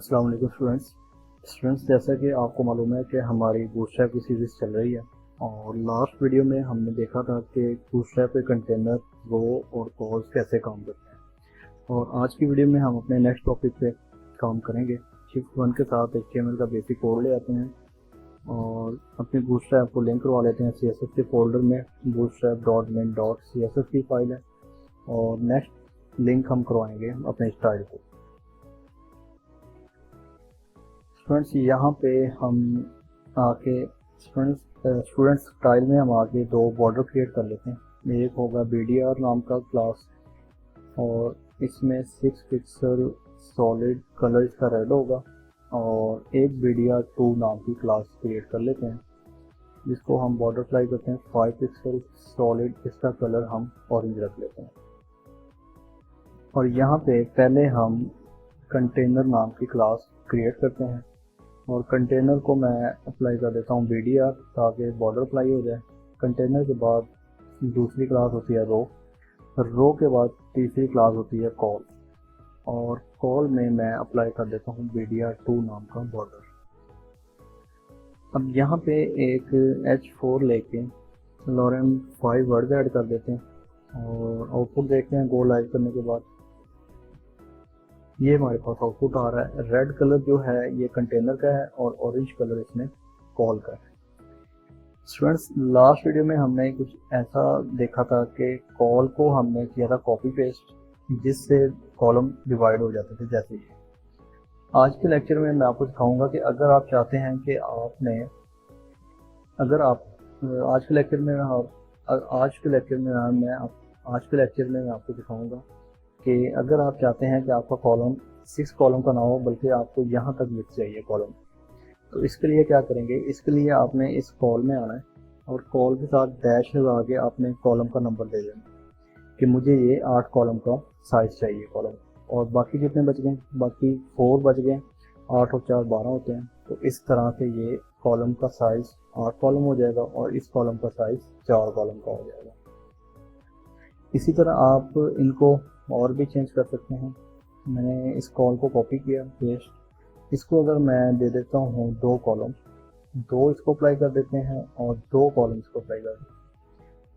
अस्सलाम वालेकुम स्टूडेंट्स, जैसा कि आपको मालूम है कि हमारी बूटस्ट्रैप की सीरीज़ चल रही है और लास्ट वीडियो में हमने देखा था कि बूटस्ट्रैप के कंटेनर, रो और कॉल्स कैसे काम करते हैं। और आज की वीडियो में हम अपने नेक्स्ट टॉपिक पे काम करेंगे। शिफ्ट 1 के साथ HTML का बेसिक कोड ले आते हैं और अपने बूटस्ट्रैप को लिंक करवा लेते हैं CSS के फोल्डर में। bootstrap.min.css की फाइल है और नेक्स्ट लिंक हम करवाएंगे अपने स्टाइल को। स्टूडेंट्स, यहाँ पे हम आके स्टूडेंट्स स्टाइल में हम आके दो बॉर्डर क्रिएट कर लेते हैं। एक होगा BDR नाम का क्लास और इसमें 6 पिक्सल सॉलिड कलर इसका रेड होगा, और एक BDR2 नाम की क्लास क्रिएट कर लेते हैं जिसको हम बॉर्डर अप्लाई करते हैं। 5 पिक्सल सॉलिड इसका कलर हम ऑरेंज रख लेते हैं। और यहाँ पे पहले हम कंटेनर नाम की क्लास क्रिएट करते हैं और कंटेनर को मैं अप्लाई कर देता हूँ BDR ताकि बॉर्डर अप्लाई हो जाए। कंटेनर के बाद दूसरी क्लास होती है रो के बाद तीसरी क्लास होती है कॉल, और कॉल में मैं अप्लाई कर देता हूँ BDR2 नाम का बॉर्डर। अब यहाँ पे एक H4 लेके lorem 5 वर्ड ऐड कर देते हैं और आउटपुट देखते हैं। गो लाइव करने के बाद ये हमारे पास आउटपुट आ रहा है। रेड कलर जो है ये कंटेनर का है और ऑरेंज कलर इसमें कॉल का है। स्टूडेंट्स, लास्ट वीडियो में हमने कुछ ऐसा देखा था कि कॉल को हमने किया था कॉपी पेस्ट, जिससे कॉलम डिवाइड हो जाते थे। जैसे ही आज के लेक्चर में मैं आपको दिखाऊंगा कि अगर आप चाहते हैं कि आज के लेक्चर में मैं आपको दिखाऊंगा कि अगर आप चाहते हैं कि आपका कॉलम 6 कॉलम का ना हो बल्कि आपको यहाँ तक लिख चाहिए कॉलम, तो इसके लिए क्या करेंगे। इसके लिए आपने इस कॉल में आना है और कॉल के साथ डैश लगा के आपने कॉलम का नंबर दे देना कि मुझे ये 8 कॉलम का साइज चाहिए कॉलम। और बाकी कितने बच गए, बाकी 4 बच गए। 8 और 4 12 होते हैं। तो इस तरह से ये कॉलम का साइज 8 कॉलम हो जाएगा और इस कॉलम का साइज 4 कॉलम का हो जाएगा। इसी तरह आप इनको और भी चेंज कर सकते हैं। मैंने इस कॉल को कॉपी किया पेस्ट, इसको अगर मैं दे देता हूँ 2 कॉलम, 2 इसको अप्लाई कर देते हैं और 2 कॉलम इसको अप्लाई कर देते हैं।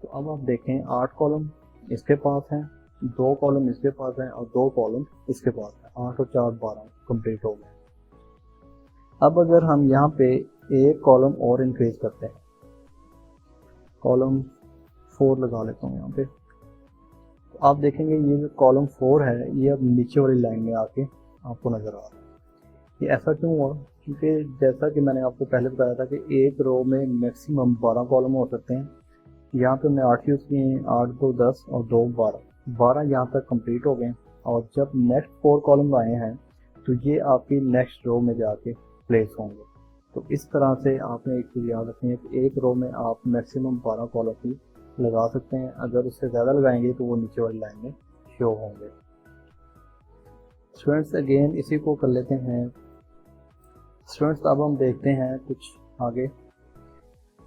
तो अब आप देखें 8 कॉलम इसके पास हैं, 2 कॉलम इसके पास हैं और 2 कॉलम इसके पास हैं। 8 और 4 12 कंप्लीट हो गए। अब अगर हम यहाँ पे एक कॉलम और इंक्रीज करते हैं, कॉलम 4 लगा लेता हूँ यहाँ पे, तो आप देखेंगे ये जो कॉलम 4 है ये अब नीचे वाली लाइन में आके आपको नजर आ रहा है। ये ऐसा क्यों हुआ? क्योंकि जैसा कि मैंने आपको पहले बताया था कि एक रो में मैक्सिमम 12 कॉलम हो सकते हैं। यहाँ पे हमने 8 यूज़ किए हैं, 8 2 10 और 2 12 यहाँ तक कंप्लीट हो गए। और जब नेक्स्ट 4 कॉलम आए हैं तो ये आपकी नेक्स्ट रो में जाके प्लेस होंगे। तो इस तरह से आपने एक चीज़ याद रखनी है कि एक रो में आप मैक्सिमम 12 कॉलम ही लगा सकते हैं। अगर उससे ज़्यादा लगाएंगे तो वो नीचे वाली लाइन में शो होंगे। स्टूडेंट्स, अगेन इसी को कर लेते हैं। स्टूडेंट्स, अब हम देखते हैं कुछ आगे।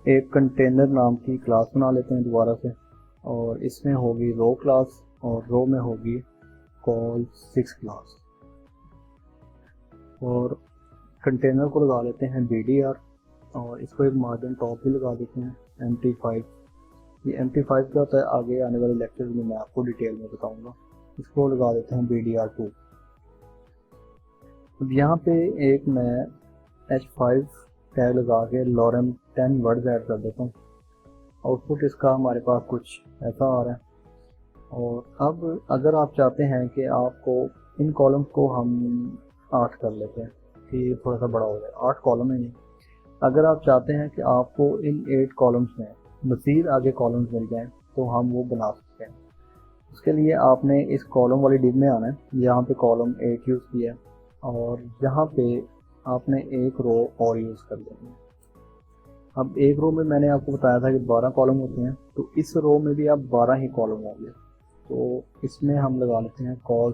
एक कंटेनर नाम की क्लास बना लेते हैं दोबारा से, और इसमें होगी रो क्लास और रो में होगी कॉल 6 क्लास। और कंटेनर को लगा लेते हैं BDR और इसको एक मार्जिन टॉप भी लगा देते हैं MT5। ये MT5 क्या होता है आगे आने वाले लेक्चर में मैं आपको डिटेल में बताऊंगा। इसको लगा देते हैं BDR2। अब यहाँ पे एक मैं H5 टैग लगा के lorem 10 वर्ड्स ऐड कर देता हूँ। आउटपुट इसका हमारे पास कुछ ऐसा आ रहा है। और अब अगर आप चाहते हैं कि आपको इन कॉलम्स को हम 8 कर लेते हैं कि थोड़ा सा बड़ा हो जाए, 8 कॉलम है ये। अगर आप चाहते हैं कि आपको इन 8 कॉलम्स में मज़ीद आगे कॉलम्स मिल जाएं तो हम वो बना सकते हैं। उसके लिए आपने इस कॉलम वाली डिव में आना है। यहाँ पे कॉलम 8 यूज़ किया है और यहाँ पे आपने एक रो और यूज़ कर लेनी है। अब एक रो में मैंने आपको बताया था कि 12 कॉलम होते हैं, तो इस रो में भी अब 12 ही कॉलम होंगे। तो इसमें हम लगा लेते हैं कॉल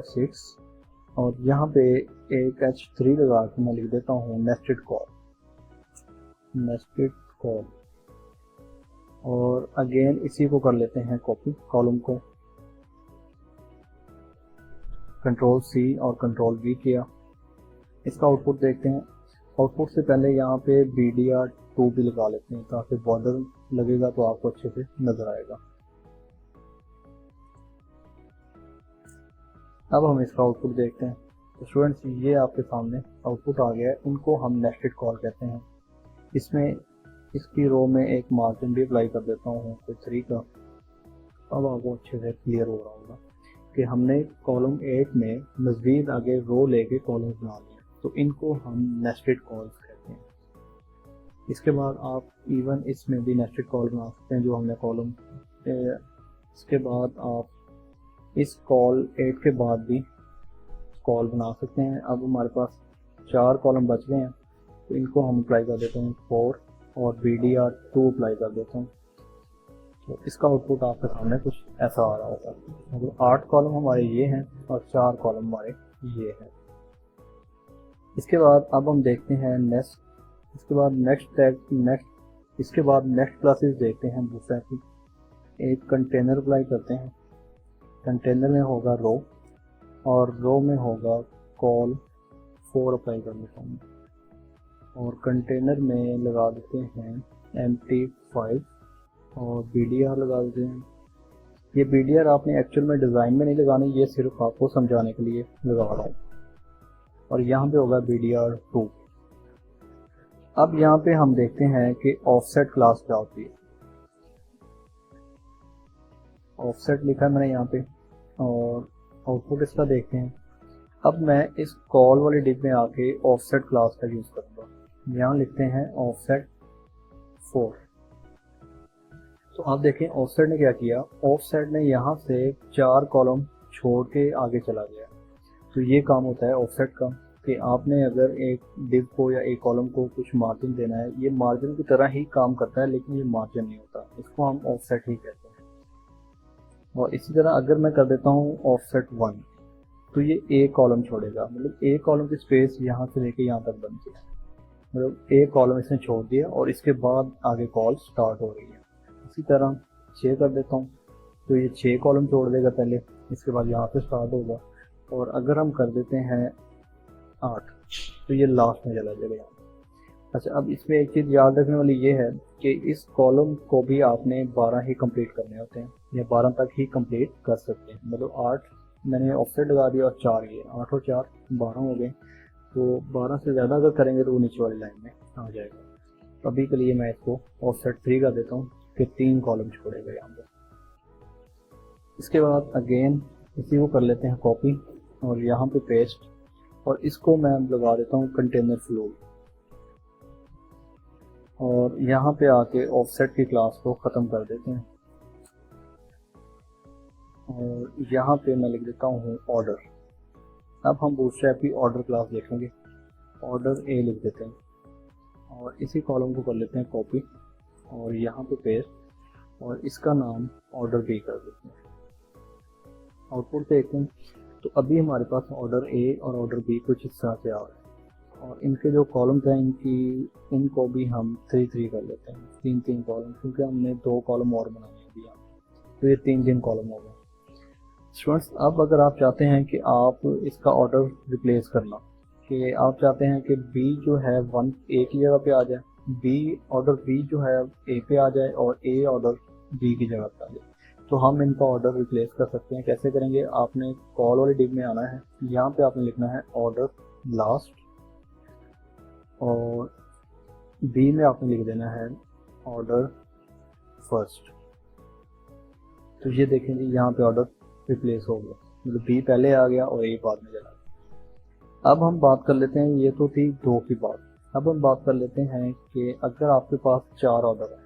6 और यहाँ पे एक H3 लगा के मैं लिख देता हूँ नेस्टेड कॉल। और अगेन इसी को कर लेते हैं कॉपी कॉलम को। कंट्रोल सी और कंट्रोल वी किया। इसका आउटपुट देखते हैं। आउटपुट से पहले यहाँ पे BDR2 भी लगा लेते हैं ताकि बॉर्डर लगेगा तो आपको अच्छे से नजर आएगा। अब हम इसका आउटपुट देखते हैं। तो स्टूडेंट्स, ये आपके सामने आउटपुट आ गया है। इनको हम नेस्टेड कॉल कहते हैं। इसमें इसकी रो में एक मार्जिन भी अप्लाई कर देता हूँ कोई 3 का। अब आपको अच्छे से क्लियर हो रहा होगा कि हमने कॉलम 8 में मज़ीद आगे रो लेके कॉलम बना लिए, तो इनको हम नेस्टेड कॉल्स कहते हैं। इसके बाद आप इवन इसमें भी नेस्टेड कॉल बना सकते हैं जो हमने कॉलम। इसके बाद आप इस कॉल 8 के बाद भी कॉल बना सकते हैं। अब हमारे पास 4 कॉलम बच गए हैं, तो इनको हम अप्लाई कर देते हैं 4 और BDR2 अप्लाई कर देता हूँ। तो इसका आउटपुट आपके सामने कुछ ऐसा आ रहा होगा। मतलब 8 कॉलम हमारे ये हैं और 4 कॉलम हमारे ये हैं। इसके बाद अब हम देखते हैं नेक्स्ट। इसके बाद इसके बाद नेक्स्ट क्लासेस देखते हैं दूसरा की। एक कंटेनर अप्लाई करते हैं। कंटेनर में होगा रो और रो में होगा कॉल 4 अप्लाई कर देता हूँ और कंटेनर में लगा देते हैं MT5 और BDR लगा देते हैं। ये BDR आपने एक्चुअल में डिज़ाइन में नहीं लगानी, ये सिर्फ आपको समझाने के लिए लगा रहा हूँ। और यहाँ पे होगा BDR2। अब यहाँ पे हम देखते हैं कि ऑफसेट क्लास क्या होती है। ऑफसेट लिखा है मैंने यहाँ पे और आउटपुट इसका देखते हैं। अब मैं इस कॉल वाली डिप में आके ऑफसेट क्लास का यूज़ करूँगा। यहाँ लिखते हैं ऑफसेट 4। तो आप देखें ऑफसेट ने क्या किया। ऑफसेट ने यहाँ से 4 कॉलम छोड़ के आगे चला गया। तो ये काम होता है ऑफसेट का कि आपने अगर एक डिव को या एक कॉलम को कुछ मार्जिन देना है, ये मार्जिन की तरह ही काम करता है लेकिन ये मार्जिन नहीं होता, इसको हम ऑफसेट ही कहते हैं। और इसी तरह अगर मैं कर देता हूँ ऑफसेट 1 तो ये एक कॉलम छोड़ेगा। मतलब एक कॉलम की स्पेस यहाँ से लेके यहाँ तक बन गया। मतलब एक कॉलम इसने छोड़ दिया और इसके बाद आगे कॉल स्टार्ट हो रही है। इसी तरह 6 कर देता हूँ तो ये 6 कॉलम छोड़ देगा पहले, इसके बाद यहाँ से स्टार्ट होगा। और अगर हम कर देते हैं 8 तो ये लास्ट में चला जाएगा यहाँ। अच्छा, अब इसमें एक चीज़ याद रखने वाली ये है कि इस कॉलम को भी आपने 12 ही कंप्लीट करने होते हैं या 12 तक ही कंप्लीट कर सकते हैं। मतलब 8 मैंने ऑफसेट लगा दिया और 4 ये 8 और 4 12 हो गए। तो 12 से ज़्यादा अगर करेंगे तो वो नीचे वाली लाइन में आ जाएगा। अभी के लिए मैं इसको ऑफसेट 3 कर देता हूँ कि 3 कॉलम छोड़ेगा यहाँ पर। इसके बाद अगेन इसी को कर लेते हैं कॉपी और यहाँ पे पेस्ट और इसको मैं लगा देता हूँ कंटेनर फ्लो और यहाँ पे आके ऑफसेट की क्लास को ख़त्म कर देते हैं। और यहाँ पे मैं लिख देता हूँ ऑर्डर। अब हम बूटस्ट्रैप की ऑर्डर क्लास देखेंगे। ऑर्डर ए लिख देते हैं और इसी कॉलम को कर लेते हैं कॉपी और यहाँ पे पेस्ट और इसका नाम ऑर्डर बी कर देते हैं। आउटपुट देखते हैं तो अभी हमारे पास ऑर्डर ए और ऑर्डर बी कुछ इस तरह से आ रहा है और इनके जो कॉलम्स हैं इनको भी हम 3 कर लेते हैं। 3 कॉलम, क्योंकि हमने 2 कॉलम और बनाने हैं अभी यहाँ, तो ये 3 कॉलम हो गए। स्टूडेंट्स, अब अगर आप चाहते हैं कि आप इसका ऑर्डर रिप्लेस करना, कि आप चाहते हैं कि बी जो है 1 ए की जगह पे आ जाए, ऑर्डर बी जो है ए पे आ जाए और ए ऑर्डर बी की जगह पे आ जाए, तो हम इनका ऑर्डर रिप्लेस कर सकते हैं। कैसे करेंगे? आपने कॉल वाली डिव में आना है, यहाँ पे आपने लिखना है ऑर्डर लास्ट और बी में आपने लिख देना है ऑर्डर फर्स्ट। तो ये देखें जी, यहाँ पे ऑर्डर रिप्लेस हो गया, मतलब बी पहले आ गया और ए बाद में चला गया। अब हम बात कर लेते हैं, ये तो थी 2 की बात। अब हम बात कर लेते हैं कि अगर आपके पास 4 ऑर्डर है,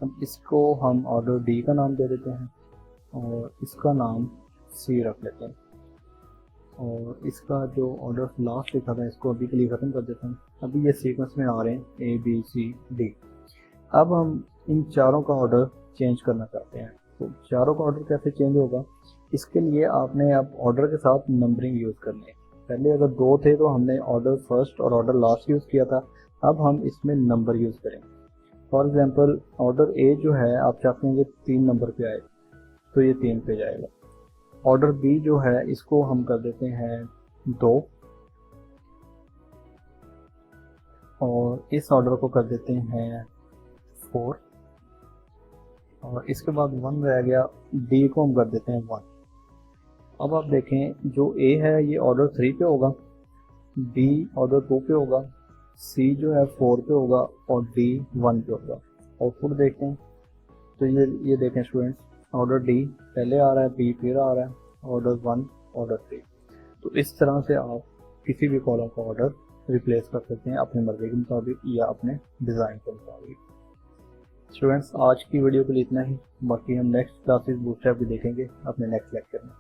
अब इसको हम ऑर्डर डी का नाम दे देते हैं और इसका नाम सी रख लेते हैं और इसका जो ऑर्डर लास्ट लिखा था इसको अभी के लिए ख़त्म कर देते हैं। अभी ये सीक्वेंस में आ रहे हैं ए बी सी डी। अब हम इन चारों का ऑर्डर चेंज करना चाहते हैं, तो चारों का ऑर्डर कैसे चेंज होगा? इसके लिए आपने अब ऑर्डर के साथ नंबरिंग यूज़ करनी है। पहले अगर 2 थे तो हमने ऑर्डर फर्स्ट और ऑर्डर लास्ट यूज़ किया था, अब हम इसमें नंबर यूज़ करेंगे। फॉर एग्जांपल ऑर्डर ए जो है आप चाहते हैं कि 3 नंबर पे आए, तो ये 3 पे जाएगा। ऑर्डर बी जो है इसको हम कर देते हैं 2 और इस ऑर्डर को कर देते हैं 4 और इसके बाद 1 रह गया, डी को हम कर देते हैं 1। अब आप देखें जो ए है ये ऑर्डर 3 पे होगा, बी ऑर्डर 2 पे होगा, सी जो है 4 पे होगा और डी 1 पे होगा। आउटपुट देखते हैं तो ये देखें स्टूडेंट्स, ऑर्डर डी पहले आ रहा है, बी फिर आ रहा है, ऑर्डर 1 ऑर्डर 3। तो इस तरह से आप किसी भी कॉलम का ऑर्डर रिप्लेस कर सकते हैं अपनी मर्जी के मुताबिक या अपने डिज़ाइन के मुताबिक। स्टूडेंट्स आज की वीडियो के लिए इतना ही, बाकी हम नेक्स्ट क्लासेस बूटस्ट्रैप भी देखेंगे अपने नेक्स्ट लेक्चर में।